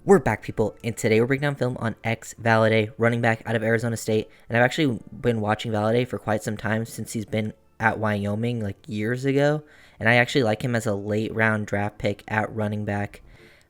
We're back, people, and today we're breaking down film on Valladay, running back out of Arizona State. And I've actually been watching Valladay for quite some time since he's been at Wyoming, like years ago. And I actually like him as a late round draft pick at running back.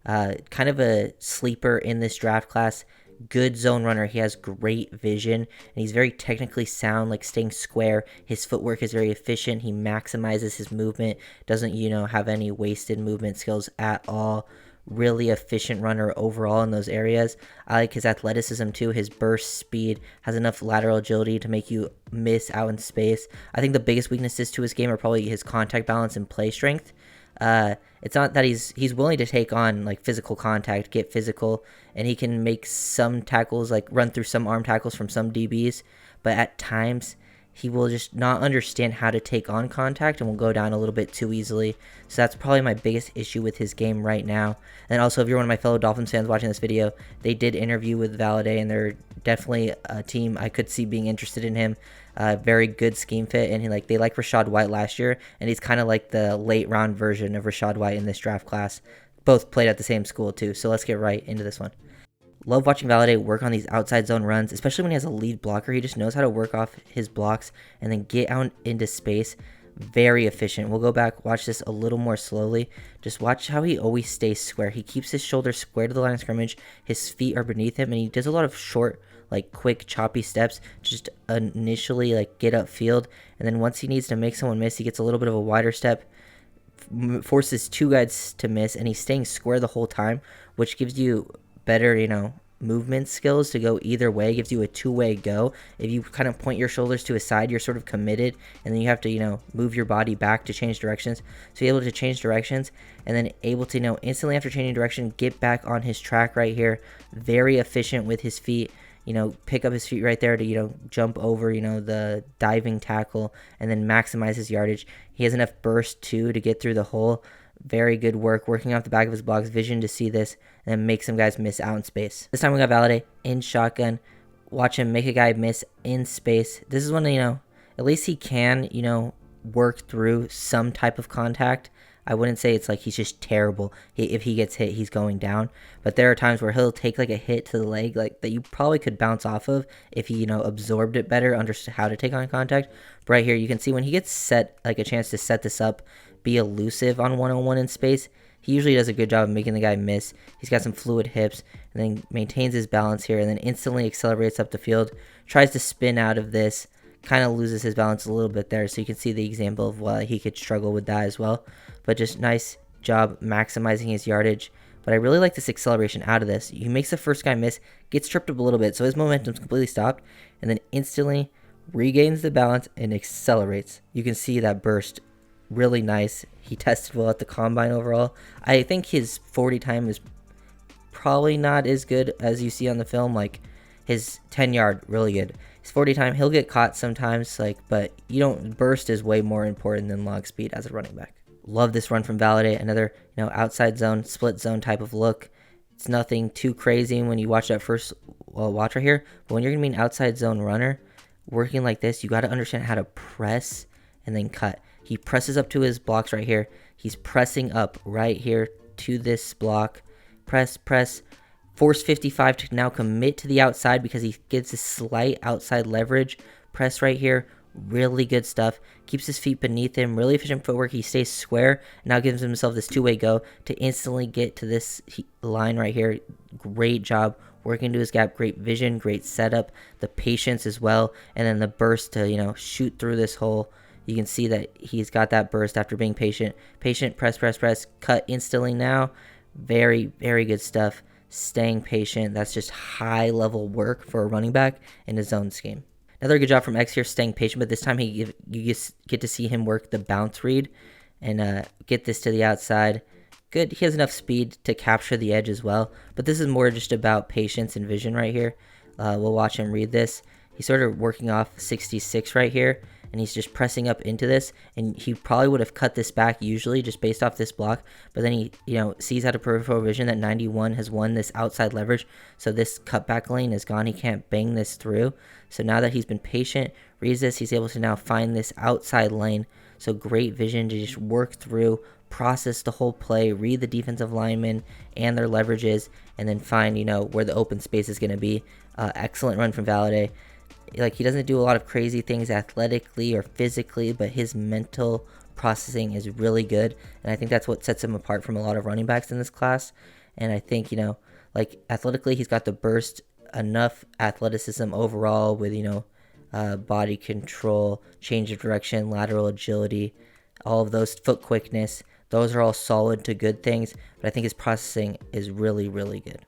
Kind of a sleeper in this draft class. Good zone runner. He has great vision, and he's very technically sound, like staying square. His footwork is very efficient. He maximizes his movement, doesn't, have any wasted movement skills at all. Really efficient runner overall in those areas. I like his athleticism too. His burst speed has enough lateral agility to make you miss out in space. I think the biggest weaknesses to his game are probably his contact balance and play strength. It's not that he's willing to take on like physical contact, get physical, and he can make some tackles, like run through some arm tackles from some DBs, but at times he will just not understand how to take on contact and will go down a little bit too easily. So that's probably my biggest issue with his game right now. And also, if you're one of my fellow Dolphins fans watching this video, they did interview with Valladay, and they're definitely a team I could see being interested in him. Very good scheme fit, and they like Rachaad White last year, and he's kind of like the late round version of Rachaad White in this draft class. Both played at the same school too, so let's get right into this one. Love watching Valladay work on these outside zone runs, especially when he has a lead blocker. He just knows how to work off his blocks and then get out into space. Very efficient. We'll go back, watch this a little more slowly. Just watch how he always stays square. He keeps his shoulders square to the line of scrimmage. His feet are beneath him, and he does a lot of short, quick, choppy steps. Just initially, get upfield, and then once he needs to make someone miss, he gets a little bit of a wider step, forces two guys to miss, and he's staying square the whole time, which gives you better, movement skills to go either way. Gives you a two-way go. If you kind of point your shoulders to a side, you're sort of committed, and then you have to, move your body back to change directions. So you're able to change directions, and then able to, instantly after changing direction, get back on his track right here. Very efficient with his feet. Pick up his feet right there to, jump over, the diving tackle, and then maximize his yardage. He has enough burst, too, to get through the hole. Very good work, working off the back of his blocks, vision to see this, and then make some guys miss out in space. This time we got Valladay in shotgun. Watch him make a guy miss in space. This is when, at least he can, work through some type of contact. I wouldn't say it's like he's just terrible. If he gets hit, he's going down. But there are times where he'll take a hit to the leg that you probably could bounce off of if he, absorbed it better, understood how to take on contact. But right here, you can see when he gets set, a chance to set this up, be elusive on one-on-one in space, he usually does a good job of making the guy miss. He's got some fluid hips, and then maintains his balance here, and then instantly accelerates up the field, tries to spin out of this, kind of loses his balance a little bit there, so you can see the example of why he could struggle with that as well. But just nice job maximizing his yardage. But I really like this acceleration out of this. He makes the first guy miss, gets tripped up a little bit, so his momentum's completely stopped, and then instantly regains the balance and accelerates. You can see that burst. Really nice. He tested well at the combine overall. I think his 40 time is probably not as good as you see on the film. His 10-yard, really good. His 40 time, he'll get caught sometimes, but burst is way more important than log speed as a running back. Love this run from Valladay. Another, outside zone, split zone type of look. It's nothing too crazy when you watch that first watch right here. But when you're going to be an outside zone runner, working like this, you got to understand how to press and then cut. He presses up to his blocks right here. He's pressing up right here to this block. Press. Force 55 to now commit to the outside because he gives a slight outside leverage. Press right here. Really good stuff. Keeps his feet beneath him. Really efficient footwork. He stays square. Now gives himself this two-way go to instantly get to this line right here. Great job working to his gap. Great vision. Great setup. The patience as well. And then the burst to, shoot through this hole. You can see that he's got that burst after being patient. Patient, press, cut instantly now. Very, very good stuff. Staying patient. That's just high-level work for a running back in his own scheme. Another good job from X here, staying patient, but this time you get to see him work the bounce read and get this to the outside. Good. He has enough speed to capture the edge as well, but this is more just about patience and vision right here. We'll watch him read this. He's sort of working off 66 right here, and he's just pressing up into this, and he probably would have cut this back usually just based off this block, but then he sees out of peripheral vision that 91 has won this outside leverage, so this cutback lane is gone. He can't bang this through. So now that he's been patient, reads this, he's able to now find this outside lane. So great vision to just work through, process the whole play, read the defensive linemen and their leverages, and then find, where the open space is going to be. Excellent run from Valladay. Like, he doesn't do a lot of crazy things athletically or physically, but his mental processing is really good, and I think that's what sets him apart from a lot of running backs in this class. And I think, like, athletically, he's got the burst, enough athleticism overall with, body control, change of direction, lateral agility, all of those, foot quickness. Those are all solid to good things, but I think his processing is really, really good.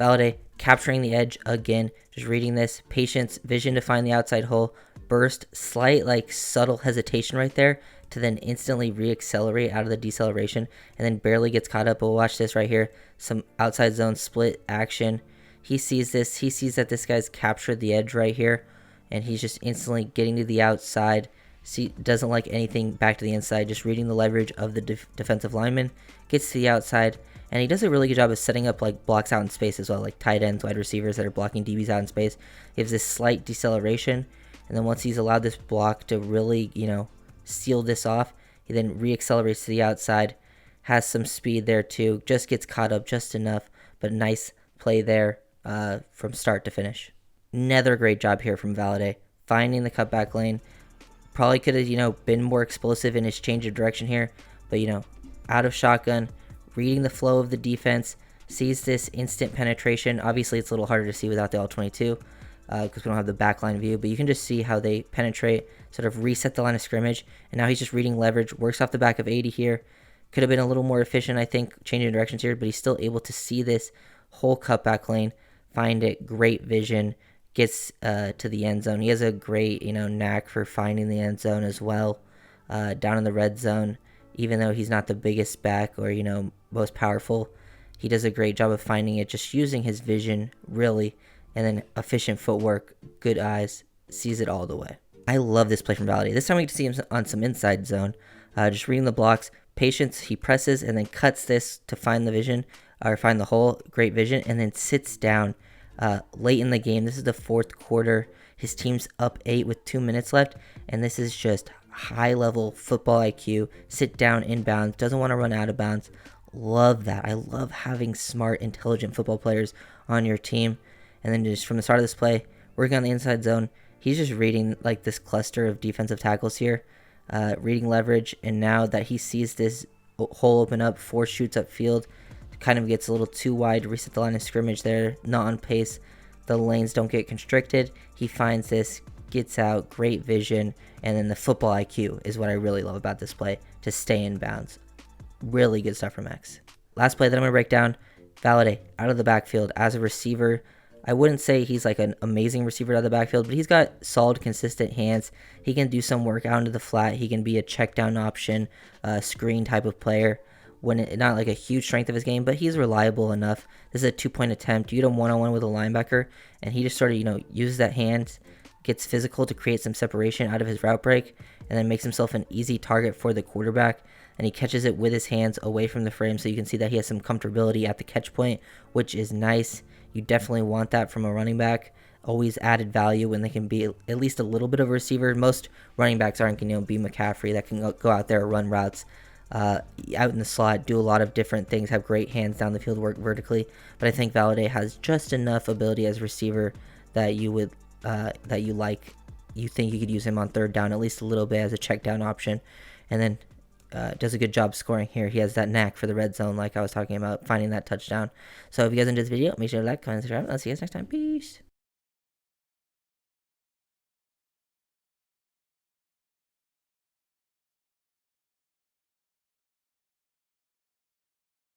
Valladay, capturing the edge again, just reading this, patience, vision to find the outside hole, burst, slight, like, subtle hesitation right there to then instantly re-accelerate out of the deceleration, and then barely gets caught up. But we'll watch this right here, some outside zone split action. He sees this, he sees that this guy's captured the edge right here, and he's just instantly getting to the outside. See, doesn't like anything back to the inside, just reading the leverage of the defensive lineman, gets to the outside, and he does a really good job of setting up, like, blocks out in space as well, like tight ends, wide receivers that are blocking DBs out in space. He gives this slight deceleration, and then once he's allowed this block to really, seal this off, he then re-accelerates to the outside, has some speed there too, just gets caught up just enough, but nice play there from start to finish. Another great job here from Valladay, finding the cutback lane. Probably could have, been more explosive in his change of direction here, but, out of shotgun, reading the flow of the defense, sees this instant penetration. Obviously, it's a little harder to see without the all-22 because we don't have the backline view, but you can just see how they penetrate, sort of reset the line of scrimmage, and now he's just reading leverage, works off the back of 80 here. Could have been a little more efficient, I think, changing directions here, but he's still able to see this whole cutback lane, find it, great vision, gets to the end zone. He has a great, knack for finding the end zone as well, down in the red zone. Even though he's not the biggest back or, most powerful, he does a great job of finding it, just using his vision, really, and then efficient footwork, good eyes, sees it all the way. I love this play from Valladay. This time we get to see him on some inside zone, just reading the blocks, patience, he presses and then cuts this to find the vision, or find the hole, great vision, and then sits down late in the game. This is the fourth quarter. His team's up 8 with 2 minutes left, and this is just high-level football IQ. Sit down inbounds, doesn't want to run out of bounds. Love that. I love having smart, intelligent football players on your team. And then just from the start of this play, working on the inside zone, he's just reading, like, this cluster of defensive tackles here, reading leverage, and now that he sees this hole open up, 4 shoots upfield, kind of gets a little too wide, reset the line of scrimmage there, not on pace. The lanes don't get constricted. He finds this, gets out, great vision, and then the football IQ is what I really love about this play, to stay in bounds. Really good stuff from X. Last play that I'm going to break down, Valladay out of the backfield as a receiver. I wouldn't say he's like an amazing receiver out of the backfield, but he's got solid, consistent hands. He can do some work out into the flat. He can be a check down option, screen type of player. Not like a huge strength of his game, but he's reliable enough. This is a 2-point attempt. You get him one-on-one with a linebacker, and he just sort of, uses that hand, gets physical to create some separation out of his route break, and then makes himself an easy target for the quarterback, and he catches it with his hands away from the frame, so you can see that he has some comfortability at the catch point, which is nice. You definitely want that from a running back. Always added value when they can be at least a little bit of a receiver. Most running backs aren't going to be McCaffrey that can go out there, run routes out in the slot, do a lot of different things, have great hands down the field, work vertically. But I think Valladay has just enough ability as a receiver that you would you think you could use him on third down at least a little bit as a check down option, and then does a good job scoring here. He has that knack for the red zone, like I was talking about, finding that touchdown. So if you guys enjoyed this video, make sure to like, comment, subscribe, and I'll see you guys next time. Peace.